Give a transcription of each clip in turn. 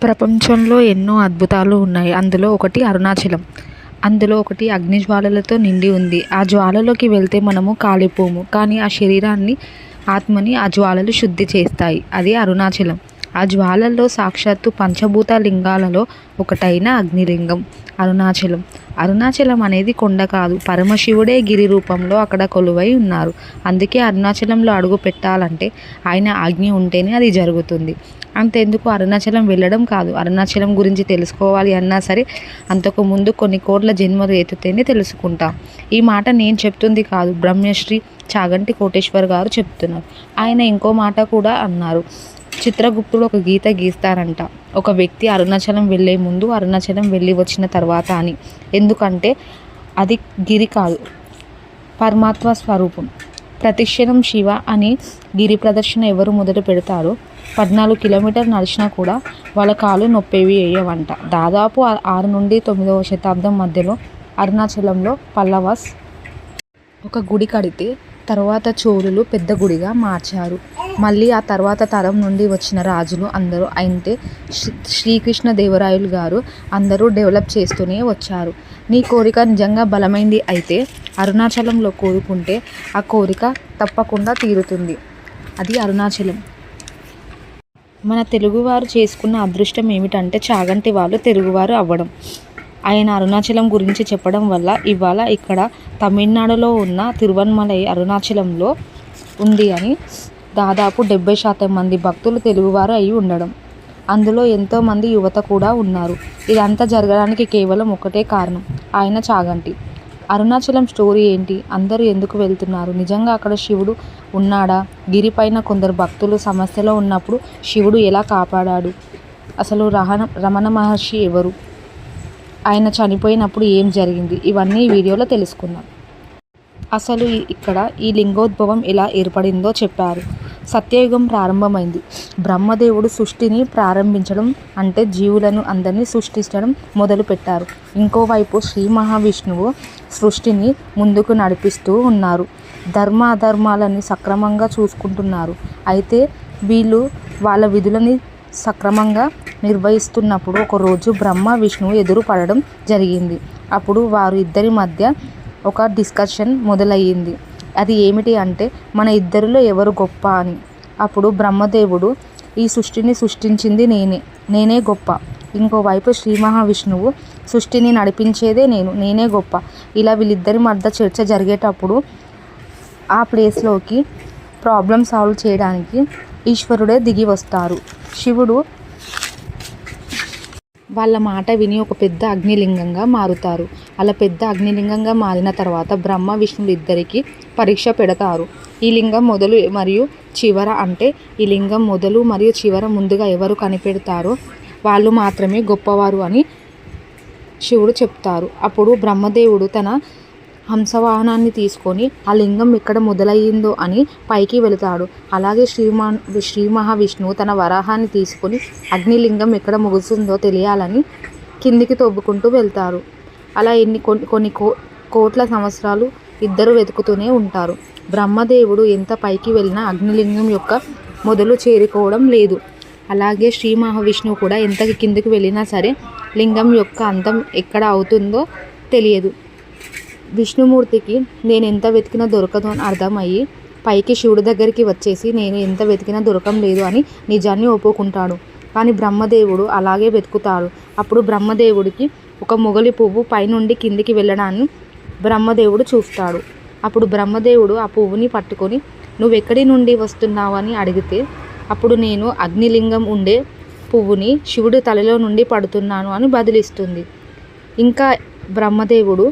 ప్రపంచంలో ఎన్నో అద్భుతాలు ఉన్నాయి. అందులో ఒకటి అరుణాచలం. అందులో ఒకటి అగ్నిజ్వాలలతో నిండి ఉంది. ఆ జ్వాలలోకి వెళ్తే మనము కాలిపోము. కానీ ఆ శరీరాన్ని, ఆత్మని ఆ జ్వాలలు శుద్ధి చేస్తాయి. అది అరుణాచలం. ఆ జ్వాలల్లో సాక్షాత్తు పంచభూత లింగాలలో ఒకటైన అగ్నిలింగం అరుణాచలం. అరుణాచలం అనేది కొండ కాదు, పరమశివుడే గిరి రూపంలో అక్కడ కొలువై ఉన్నారు. అందుకే అరుణాచలంలో అడుగు పెట్టాలంటే ఆయన ఆజ్ఞ ఉంటేనే అది జరుగుతుంది. అంతెందుకు అరుణాచలం వెళ్ళడం కాదు, అరుణాచలం గురించి తెలుసుకోవాలి అన్నా సరే అంతకుముందు కొన్ని కోట్ల జన్మలు ఎత్తితేనే తెలుసుకుంటాం. ఈ మాట నేను చెప్తుంది కాదు, బ్రహ్మశ్రీ చాగంటి కోటేశ్వర్ గారు చెప్తున్నారు. ఆయన ఇంకో మాట కూడా అన్నారు. చిత్రగుప్తుడు ఒక గీత గీస్తారంట, ఒక వ్యక్తి అరుణాచలం వెళ్ళే ముందు, అరుణాచలం వెళ్ళి వచ్చిన తర్వాత అని. ఎందుకంటే అది గిరి కాదు, పరమాత్మ స్వరూపం. ప్రతిక్షణం శివ అని గిరి ప్రదర్శన ఎవరు మొదలు పెడతారో 14 కిలోమీటర్లు నడిచినా కూడా వాళ్ళ కాళ్ళు నొప్పేవి వేయవంట. దాదాపు 6 నుండి 9వ శతాబ్దం మధ్యలో అరుణాచలంలో పల్లవాస్ ఒక గుడి కడితే తర్వాత చోళులు పెద్ద గుడిగా మార్చారు. మళ్ళీ ఆ తర్వాత తరం నుండి వచ్చిన రాజులు అందరూ అంటే శ్రీకృష్ణదేవరాయలు గారు అందరూ డెవలప్ చేస్తూనే వచ్చారు. నీ కోరిక నిజంగా బలమైంది అయితే అరుణాచలంలో కోరుకుంటే ఆ కోరిక తప్పకుండా తీరుతుంది. అది అరుణాచలం. మన తెలుగువారు చేసుకున్న అదృష్టం ఏమిటంటే చాగంటి వాళ్ళు తెలుగువారు అవ్వడం. ఆయన అరుణాచలం గురించి చెప్పడం వల్ల ఇవాళ ఇక్కడ తమిళనాడులో ఉన్న తిరువణమలై అరుణాచలంలో ఉంది అని దాదాపు 70% మంది భక్తులు తెలుగువారు అయి ఉండడం. అందులో ఎంతోమంది యువత కూడా ఉన్నారు. ఇదంతా జరగడానికి కేవలం ఒకటే కారణం, ఆయన చాగంటి. అరుణాచలం స్టోరీ ఏంటి? అందరూ ఎందుకు వెళ్తున్నారు? నిజంగా అక్కడ శివుడు ఉన్నాడా? గిరిపైన కొందరు భక్తులు సమస్యలో ఉన్నప్పుడు శివుడు ఎలా కాపాడాడు? అసలు రమణ మహర్షి ఎవరు? ఆయన చనిపోయినప్పుడు ఏం జరిగింది? ఇవన్నీ ఈ వీడియోలో తెలుసుకుందాం. అసలు ఇక్కడ ఈ లింగోద్భవం ఎలా ఏర్పడిందో చెప్పారు. సత్యయుగం ప్రారంభమైంది. బ్రహ్మదేవుడు సృష్టిని ప్రారంభించడం అంటే జీవులను అందరినీ సృష్టించడం మొదలుపెట్టారు. ఇంకోవైపు శ్రీ మహావిష్ణువు సృష్టిని ముందుకు నడిపిస్తూ ఉన్నారు. ధర్మ అధర్మాలని సక్రమంగా చూసుకుంటున్నారు. అయితే వీళ్ళు వాళ్ళ విధులని సక్రమంగా నిర్వహిస్తున్నప్పుడు ఒకరోజు బ్రహ్మ విష్ణువు ఎదురు పడడం జరిగింది. అప్పుడు వారు ఇద్దరి మధ్య ఒక డిస్కషన్ మొదలయ్యింది. అది ఏమిటి అంటే మన ఇద్దరిలో ఎవరు గొప్ప అని. అప్పుడు బ్రహ్మదేవుడు ఈ సృష్టిని సృష్టించింది నేనే గొప్ప. ఇంకోవైపు శ్రీ మహావిష్ణువు సృష్టిని నడిపించేదే నేనే గొప్ప. ఇలా వీళ్ళిద్దరి మధ్య చర్చ జరిగేటప్పుడు ఆ ప్లేస్లోకి ప్రాబ్లం సాల్వ్ చేయడానికి ఈశ్వరుడే దిగి వస్తారు. శివుడు వాళ్ళ మాట విని ఒక పెద్ద అగ్నిలింగంగా మారుతారు. అలా పెద్ద అగ్నిలింగంగా మారిన తర్వాత బ్రహ్మ విష్ణువులు ఇద్దరికి పరీక్ష పెడతారు. ఈ లింగం మొదలు మరియు చివర అంటే ఈ లింగం మొదలు మరియు చివర ముందుగా ఎవరు కనిపెడతారో వాళ్ళు మాత్రమే గొప్పవారు అని శివుడు చెప్తారు. అప్పుడు బ్రహ్మదేవుడు తన హంసవాహనాన్ని తీసుకొని ఆ లింగం ఎక్కడ మొదలయ్యిందో అని పైకి వెళతాడు. అలాగే శ్రీ మహావిష్ణువు తన వరాహాన్ని తీసుకొని అగ్నిలింగం ఎక్కడ ముగుస్తుందో తెలియాలని కిందికి తవ్వుకుంటూ వెళ్తారు. అలా కొన్ని కోట్ల సంవత్సరాలు ఇద్దరు వెతుకుతూనే ఉంటారు. బ్రహ్మదేవుడు ఎంత పైకి వెళ్ళినా అగ్నిలింగం యొక్క మొదలు చేరుకోవడం లేదు. అలాగే శ్రీ మహావిష్ణువు కూడా ఎంత కిందికి వెళ్ళినా సరే లింగం యొక్క అంతం ఎక్కడ అవుతుందో తెలియదు. విష్ణుమూర్తికి నేను ఎంత వెతికినా దొరకదు అని అర్థమయ్యి పైకి శివుడి దగ్గరికి వచ్చేసి నేను ఎంత వెతికినా దొరకం లేదు అని నిజాన్ని ఒప్పుకుంటాడు. కానీ బ్రహ్మదేవుడు అలాగే వెతుకుతాడు. అప్పుడు బ్రహ్మదేవుడికి ఒక మొగలి పువ్వు పైనుండి కిందికి వెళ్ళడాన్ని బ్రహ్మదేవుడు చూస్తాడు. అప్పుడు బ్రహ్మదేవుడు ఆ పువ్వుని పట్టుకొని నువ్వెక్కడి నుండి వస్తున్నావు అని అడిగితే అప్పుడు నేను అగ్నిలింగం ఉండే పువ్వుని శివుడి తలలో నుండి పడుతున్నాను అని బదిలిస్తుంది. ఇంకా బ్రహ్మదేవుడు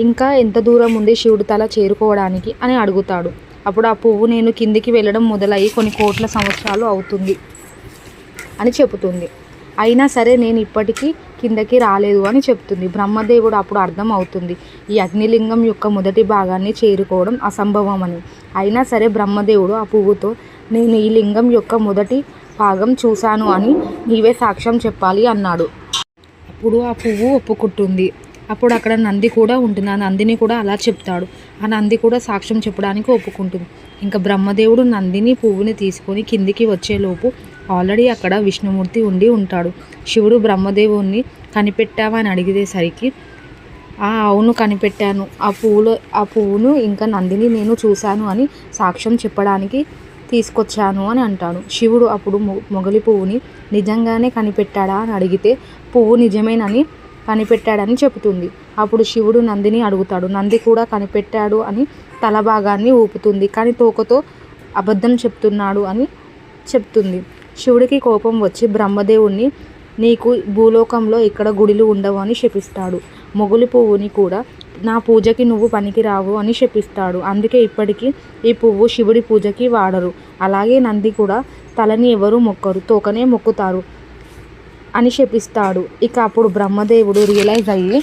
ఇంకా ఎంత దూరం ఉంది శివుడి తల చేరుకోవడానికి అని అడుగుతాడు. అప్పుడు ఆ పువ్వు నేను కిందికి వెళ్ళడం మొదలయ్యి కొన్ని కోట్ల సంవత్సరాలు అవుతుంది అని చెబుతుంది. అయినా సరే నేను ఇప్పటికీ కిందకి రాలేదు అని చెప్తుంది. బ్రహ్మదేవుడు అప్పుడు అర్థం అవుతుంది ఈ అగ్నిలింగం యొక్క మొదటి భాగాన్ని చేరుకోవడం అసంభవం అని. అయినా సరే బ్రహ్మదేవుడు ఆ పువ్వుతో నేను ఈ లింగం యొక్క మొదటి భాగం చూశాను అని నీవే సాక్ష్యం చెప్పాలి అన్నాడు. అప్పుడు ఆ పువ్వు ఒప్పుకుంటుంది. అప్పుడు అక్కడ నంది కూడా ఉంటుంది. ఆ నందిని కూడా అలా చెప్తాడు. ఆ నంది కూడా సాక్ష్యం చెప్పడానికి ఒప్పుకుంటుంది. ఇంకా బ్రహ్మదేవుడు నందిని పువ్వుని తీసుకొని కిందికి వచ్చేలోపు ఆ ఆల్రెడీ అక్కడ విష్ణుమూర్తి ఉండి ఉంటాడు. శివుడు బ్రహ్మదేవుణ్ణి కనిపెట్టావా అని అడిగేసరికి అవును కనిపెట్టాను, ఆ పువ్వును ఇంకా నందిని నేను చూశాను అని సాక్ష్యం చెప్పడానికి తీసుకొచ్చాను అని అంటాడు. శివుడు అప్పుడు మొగలి పువ్వుని నిజంగానే కనిపెట్టాడా అని అడిగితే పువ్వు నిజమేనని కనిపెట్టాడని చెబుతుంది. అప్పుడు శివుడు నందిని అడుగుతాడు. నంది కూడా కనిపెట్టాడు అని తల భాగాన్ని ఊపుతుంది, కానీ తోకతో అబద్ధం చెప్తున్నాడు అని చెప్తుంది. శివుడికి కోపం వచ్చి బ్రహ్మదేవుణ్ణి నీకు భూలోకంలో ఇక్కడ గుడిలు ఉండవు అని శపిస్తాడు. మొగలి పువ్వుని కూడా నా పూజకి నువ్వు పనికిరావు అని శపిస్తాడు. అందుకే ఇప్పటికీ ఈ పువ్వు శివుడి పూజకి వాడరు. అలాగే నంది కూడా తలని ఎవరు మొక్కరు, తోకనే మొక్కుతారు అని శపిస్తాడు. ఇక అప్పుడు బ్రహ్మదేవుడు రియలైజ్ అయ్యి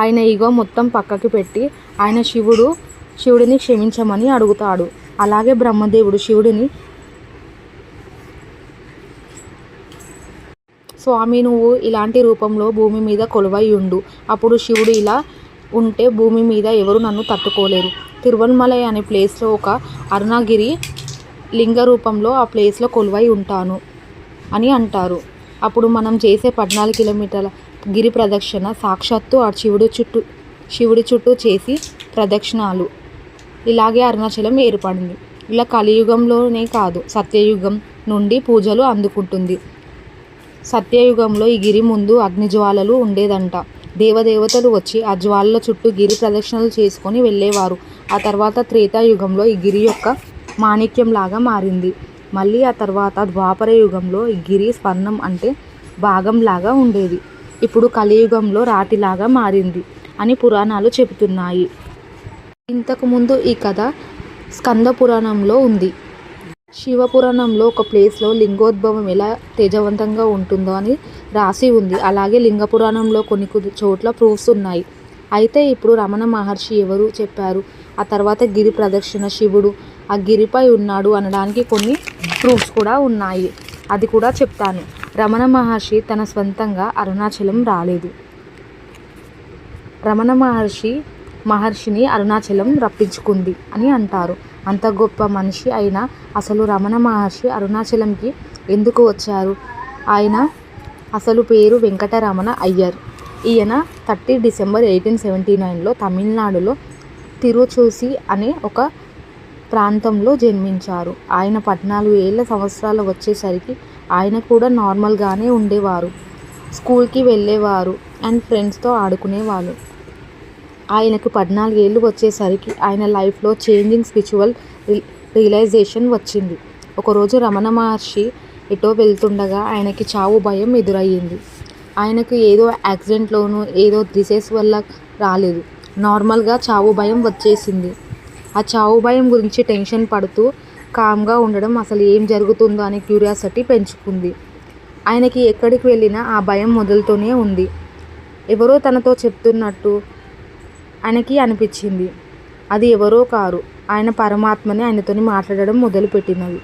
ఆయన ఈగో మొత్తం పక్కకి పెట్టి ఆయన శివుడిని క్షమించమని అడుగుతాడు. అలాగే బ్రహ్మదేవుడు శివుడిని, స్వామి నువ్వు ఇలాంటి రూపంలో భూమి మీద కొలువై ఉండు, అప్పుడు శివుడు ఇలా ఉంటే భూమి మీద ఎవరు నన్ను తట్టుకోలేరు. తిరువన్మలై అనే ప్లేస్లో ఒక అరుణగిరి లింగ రూపంలో ఆ ప్లేస్లో కొలువై ఉంటాను అని అంటారు. అప్పుడు మనం చేసే 14 కిలోమీటర్ల గిరి ప్రదక్షిణ సాక్షాత్తు ఆ శివుడి చుట్టూ చేసి ప్రదక్షిణాలు. ఇలాగే అరుణాచలం ఏర్పడింది. ఇలా కలియుగంలోనే కాదు, సత్యయుగం నుండి పూజలు అందుకుంటుంది. సత్యయుగంలో ఈ గిరి ముందు అగ్నిజ్వాలలు ఉండేదంట. దేవదేవతలు వచ్చి ఆ జ్వాలల చుట్టూ గిరి ప్రదక్షిణలు చేసుకొని వెళ్ళేవారు. ఆ తర్వాత త్రేతాయుగంలో ఈ గిరి యొక్క మాణిక్యంలాగా మారింది. మళ్ళీ ఆ తర్వాత ద్వాపర యుగంలో ఈ గిరి స్వర్ణం అంటే భాగంలాగా ఉండేది. ఇప్పుడు కలియుగంలో రాతిలాగా మారింది అని పురాణాలు చెబుతున్నాయి. ఇంతకుముందు ఈ కథ స్కంద పురాణంలో ఉంది. శివపురాణంలో ఒక ప్లేస్లో లింగోద్భవం ఎలా తేజవంతంగా ఉంటుందో అని రాసి ఉంది. అలాగే లింగ పురాణంలో కొన్ని చోట్ల ప్రూఫ్స్ ఉన్నాయి. అయితే ఇప్పుడు రమణ మహర్షి ఎవరు చెప్పారు, ఆ తర్వాత గిరి ప్రదక్షిణ శివుడు ఆ గిరిపై ఉన్నాడు అనడానికి కొన్ని ప్రూఫ్స్ కూడా ఉన్నాయి. అది కూడా చెప్తాను. రమణ మహర్షి తన స్వంతంగా అరుణాచలం రాలేదు. రమణ మహర్షిని అరుణాచలం రప్పించుకుంది అని అంటారు. అంత గొప్ప మనిషి అయినా అసలు రమణ మహర్షి అరుణాచలంకి ఎందుకు వచ్చారు? ఆయన అసలు పేరు వెంకటరమణ అయ్యర్. ఈయన 30 డిసెంబర్ 1879లో తమిళనాడులో తిరుచూసి అనే ఒక ప్రాంతంలో జన్మించారు. ఆయన 14 సంవత్సరాలు వచ్చేసరికి ఆయన కూడా నార్మల్గానే ఉండేవారు. స్కూల్కి వెళ్ళేవారు అండ్ ఫ్రెండ్స్తో ఆడుకునేవాళ్ళు. ఆయనకు 14 వచ్చేసరికి ఆయన లైఫ్లో చేంజింగ్ స్పిరిచువల్ రియలైజేషన్ వచ్చింది. ఒకరోజు రమణ మహర్షి ఎటో వెళ్తుండగా ఆయనకి చావు భయం ఎదురయ్యింది. ఆయనకు ఏదో యాక్సిడెంట్లోనూ ఏదో డిసీజ్ వల్ల రాలేదు, నార్మల్గా చావు భయం వచ్చేసింది. ఆ చావు భయం గురించి టెన్షన్ పడుతూ కామ్గా ఉండడం, అసలు ఏం జరుగుతుందో అని క్యూరియాసిటీ పెంచుకుంది. ఆయనకి ఎక్కడికి వెళ్ళినా ఆ భయం మొదలుతూనే ఉంది. ఎవరో తనతో చెప్తున్నట్టు ఆయనకి అనిపించింది. అది ఎవరో కారు, ఆయన పరమాత్మని ఆయనతోని మాట్లాడడం మొదలుపెట్టినది.